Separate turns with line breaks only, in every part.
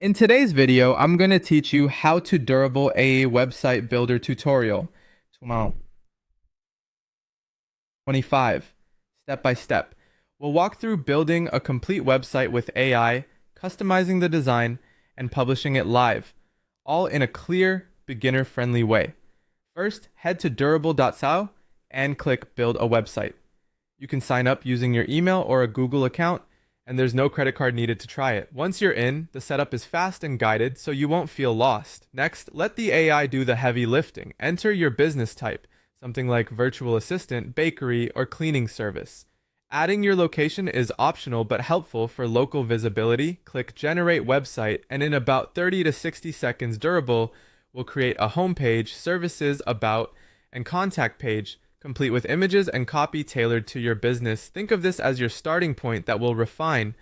In today's video, I'm going to teach you how to durable a website builder tutorial. 25. Step by step. We'll walk through building a complete website with AI, customizing the design, and publishing it live, all in a clear, beginner-friendly way. First, head to durable.sao and click Build a Website. You can sign up using your email or a Google account, and there's no credit card needed to try it. Once you're in, the setup is fast and guided, so you won't feel lost. Next, let the AI do the heavy lifting. Enter your business type, something like virtual assistant, bakery, or cleaning service. Adding your location is optional but helpful for local visibility. Click Generate Website, and in about 30 to 60 seconds, Durable will create a homepage, services, about, and contact page, complete with images and copy tailored to your business. Think of this as your starting point that will refine.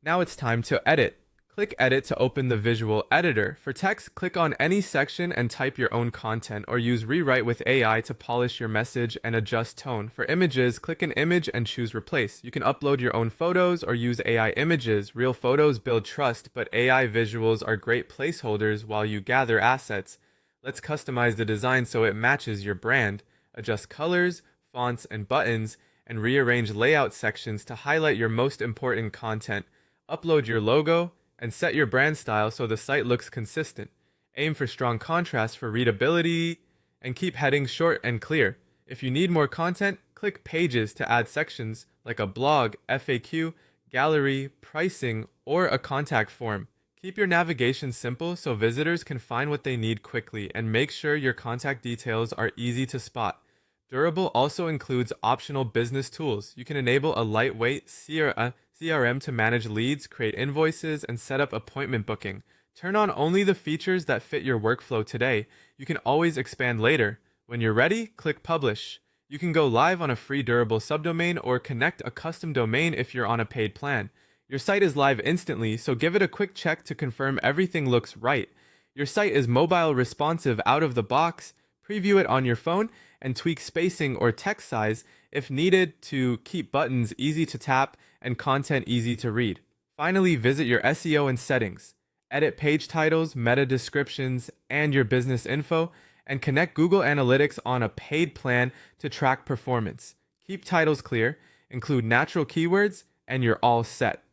Now it's time to edit. Click Edit to open the visual editor. For text, click on any section and type your own content, or use Rewrite with AI to polish your message and adjust tone. For images, click an image and choose Replace. You can upload your own photos or use AI images. Real photos build trust, but AI visuals are great placeholders while you gather assets. Let's customize the design so it matches your brand. Adjust colors, fonts, and buttons, and rearrange layout sections to highlight your most important content. Upload your logo, and set your brand style so the site looks consistent. Aim for strong contrast for readability, and keep headings short and clear. If you need more content, click Pages to add sections like a blog, FAQ, gallery, pricing, or a contact form. Keep your navigation simple so visitors can find what they need quickly, and make sure your contact details are easy to spot. Durable also includes optional business tools. You can enable a lightweight CRM to manage leads, create invoices, and set up appointment booking. Turn on only the features that fit your workflow today. You can always expand later. When you're ready, click Publish. You can go live on a free Durable subdomain or connect a custom domain if you're on a paid plan. Your site is live instantly, so give it a quick check to confirm everything looks right. Your site is mobile responsive out of the box. Preview it on your phone and tweak spacing or text size if needed to keep buttons easy to tap and content easy to read. Finally, visit your SEO and settings. Edit page titles, meta descriptions, and your business info, and connect Google Analytics on a paid plan to track performance. Keep titles clear, include natural keywords, and you're all set.